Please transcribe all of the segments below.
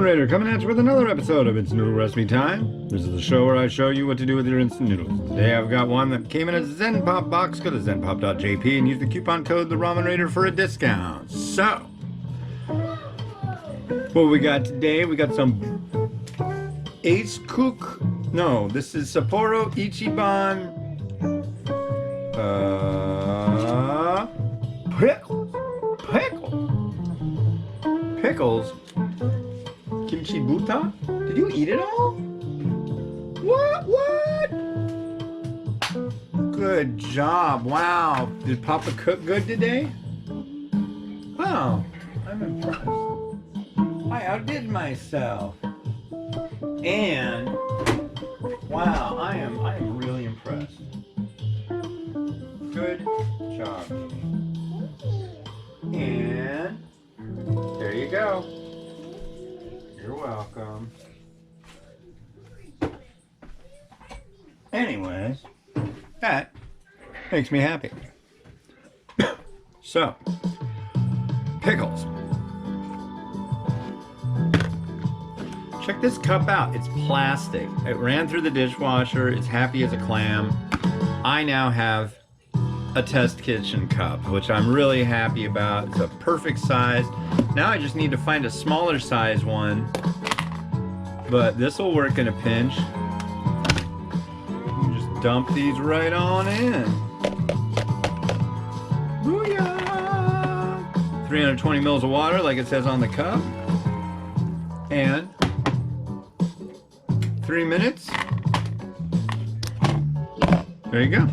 Raider coming at you with another episode of It's Noodle Recipe Time. This is the show where I show you what to do with your instant noodles. Today I've got one that came in a Zen Pop box. Go to zenpop.jp and use the coupon code the Ramen Raider for a discount. So, what we got today? We got some Ace Cook. No, this is Sapporo Ichiban. Pickles. Kimchi Buta? Did you eat it all? What? Good job. Wow. Did Papa cook good today? Wow. I'm impressed. I outdid myself. And wow, I am really impressed. Good job. And there you go. You're welcome. Anyways, that makes me happy. So, pickles. Check this cup out. It's plastic. It ran through the dishwasher. It's happy as a clam. I now have a test kitchen cup, which I'm really happy about. It's a perfect size. Now I just need to find a smaller size one, but this will work in a pinch. You just dump these right on in. Booyah! 320 mils of water like it says on the cup. And 3 minutes. There you go.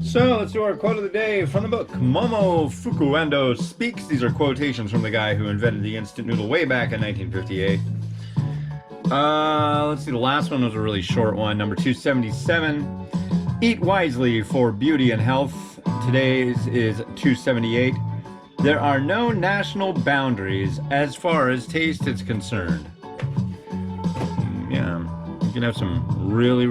So let's do our quote of the day from the book Momo Fukuendo Speaks. These are quotations from the guy who invented the instant noodle way back in 1958. Let's see, the last one was a really short one, number 277. Eat wisely for beauty and health. Today's is 278. There are no national boundaries as far as taste is concerned. Yeah, you can have some really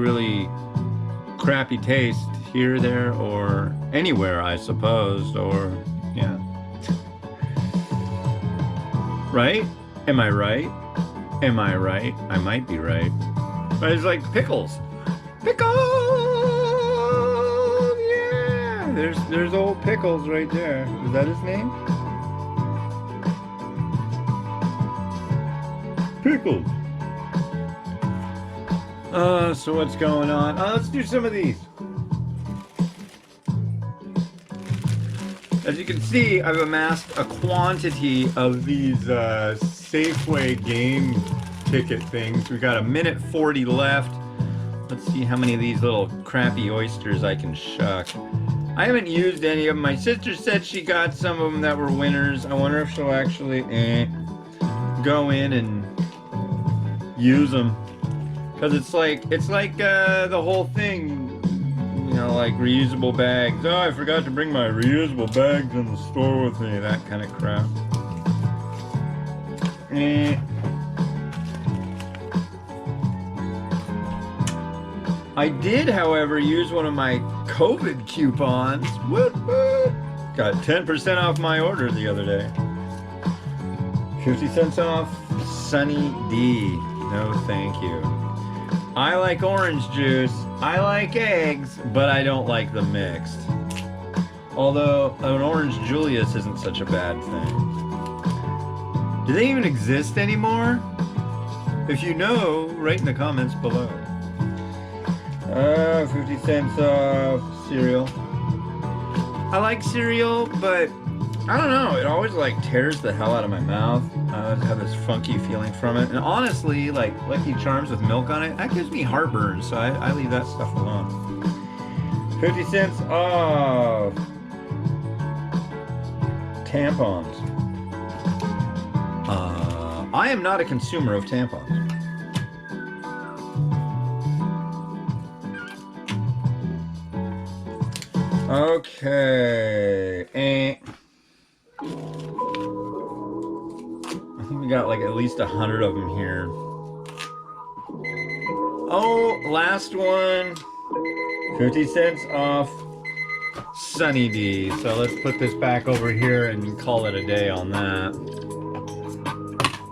crappy taste here, there, or anywhere, I suppose, or, yeah. Right? Am I right? Am I right? I might be right. But it's like pickles. Pickles! Yeah! There's old Pickles right there. Is that his name? Pickles! So what's going on? Let's do some of these. As you can see, I've amassed a quantity of these Safeway game ticket things. We got a minute 40 left. Let's see how many of these little crappy oysters I can shuck. I haven't used any of them. My sister said she got some of them that were winners. I wonder if she'll actually go in and use them. Because it's like the whole thing. You know, like reusable bags. Oh, I forgot to bring my reusable bags in the store with me. That kind of crap. I did, however, use one of my COVID coupons. Whoop, whoop. Got 10% off my order the other day. 50 cents off Sunny D. No, thank you. I like orange juice, I like eggs, but I don't like them mixed. Although an orange Julius isn't such a bad thing. Do they even exist anymore? If you know, write in the comments below. 50 cents off cereal. I like cereal, but I don't know, it always like tears the hell out of my mouth. I always have this funky feeling from it. And honestly, like Lucky Charms with milk on it, that gives me heartburn, so I leave that stuff alone. 50 cents off tampons. I am not a consumer of tampons. Okay, I think we got like at least 100 of them here. Oh, last one. 50 cents off Sunny D. So let's put this back over here and call it a day on that.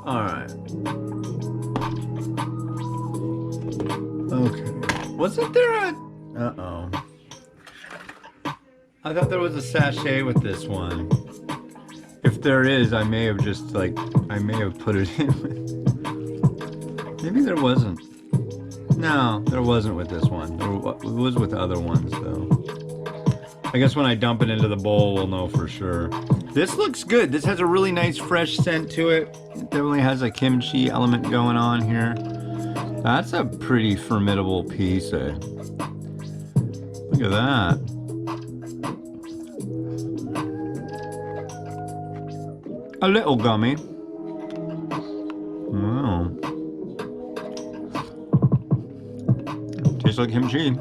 Alright. Okay. Wasn't there a... Uh-oh. I thought there was a sachet with this one. If there is, I may have just, like, I may have put it in with... Maybe there wasn't. No, there wasn't with this one. It was with other ones, though. I guess when I dump it into the bowl, we'll know for sure. This looks good. This has a really nice fresh scent to it. It definitely has a kimchi element going on here. That's a pretty formidable piece, eh? Look at that. A little gummy. Oh. Tastes like kimchi.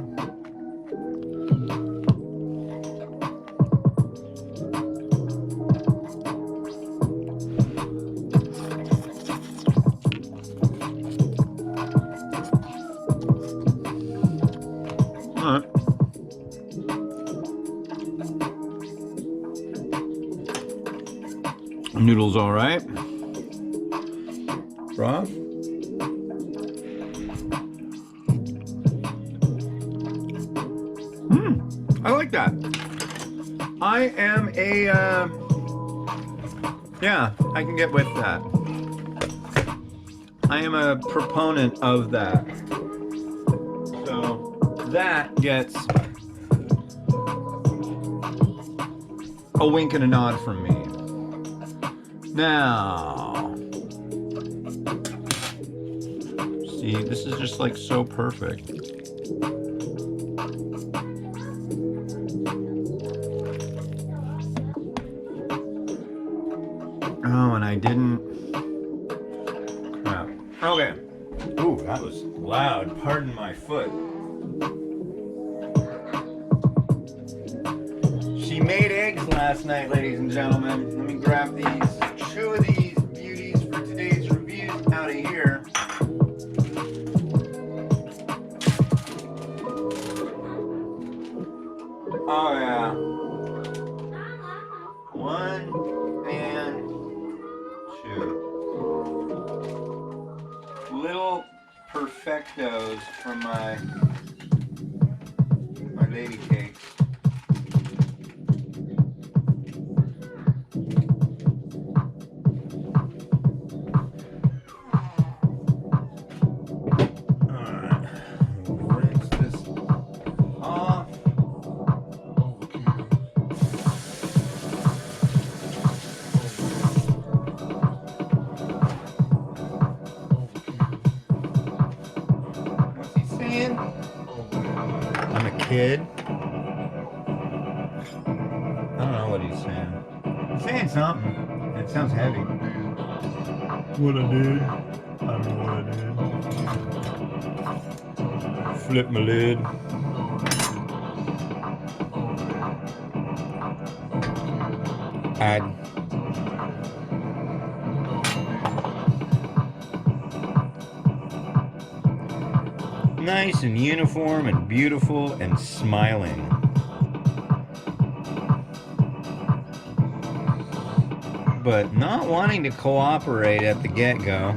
Alright. Noodles alright. Broth. I like that. I am a, yeah, I can get with that. I am a proponent of that. So that gets a wink and a nod from me. Now, see, this is just like so perfect. Oh, and I didn't. Crap. Okay. Ooh, that was loud. Pardon my foot. She made eggs last night, ladies and gentlemen. Let me grab these. Two of these beauties for today's review out of here. Oh yeah. One and two. Little perfectos from my lady cakes. I'm a kid. I don't know what he's saying. He's saying something. It sounds heavy. What I did? I don't know what I did. Flip my lid. Add. Nice and uniform and beautiful and smiling. But not wanting to cooperate at the get-go.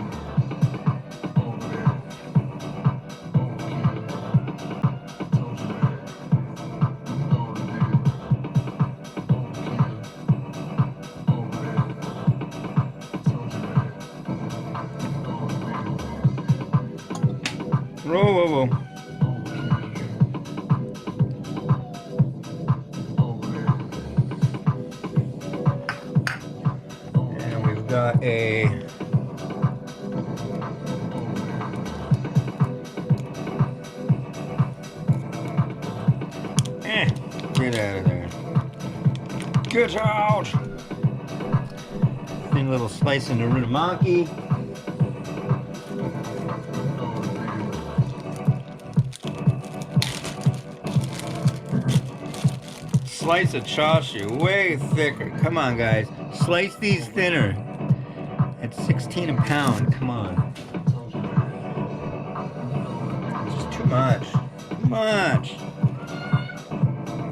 Whoa, whoa, whoa. And we've got a get out of there. Get out! Thin little slice into Rudamaki. Slice of chashu, way thicker. Come on, guys. Slice these thinner. At 16 a pound. Come on. It's just too much. Too much.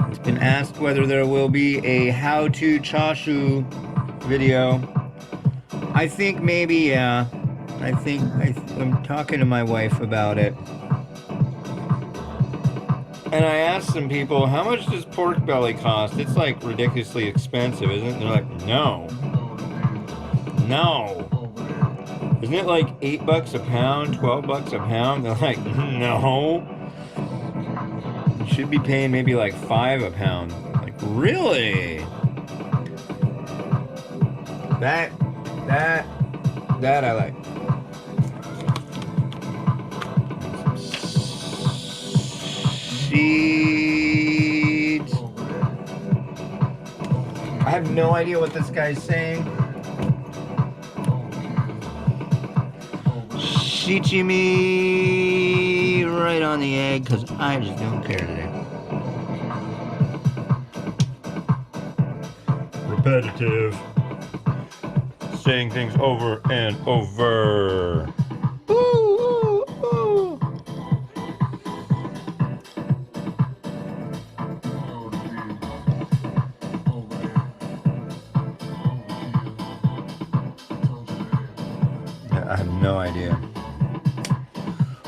It's been asked whether there will be a how-to chashu video. I think maybe, yeah. I'm talking to my wife about it. And I asked some people, how much does pork belly cost? It's like ridiculously expensive, isn't it? They're like, no. No. Isn't it like $8 a pound, $12 a pound? They're like, no. You should be paying maybe like $5 a pound. Like, really? That I like. Seeds. I have no idea what this guy's saying. Shichimi right on the egg because I just don't care today. Repetitive. Saying things over and over. Ooh, ooh, ooh. I have no idea.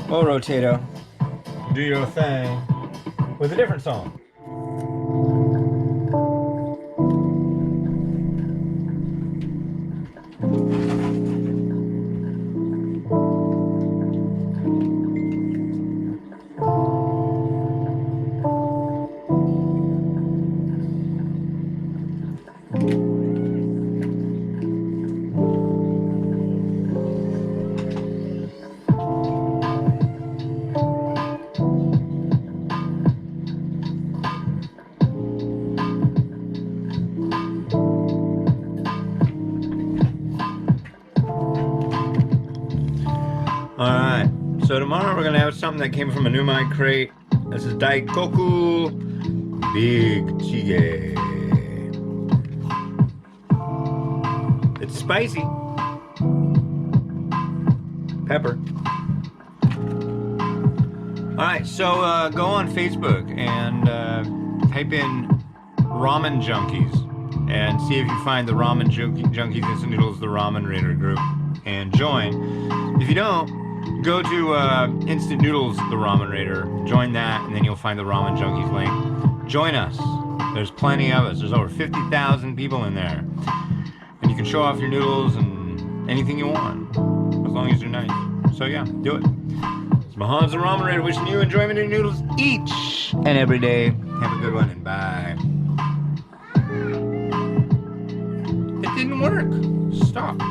Well, Rotato, do your thing with a different song. Alright, so tomorrow we're going to have something that came from a new my crate. This is Daikoku Big Chige. It's spicy. Pepper. Alright, so go on Facebook and type in Ramen Junkies and see if you find the Ramen Junkies Instant Noodles, the Ramen Raider group, and join. If you don't, go to Instant Noodles, the Ramen Raider, join that, and then you'll find the Ramen Junkies link. Join us. There's plenty of us. There's over 50,000 people in there. And you can show off your noodles and anything you want, as long as they're nice. So yeah, do it. It's Mahan's the Ramen Raider wishing you enjoyment in your noodles each and every day. Have a good one and bye. It didn't work. Stop.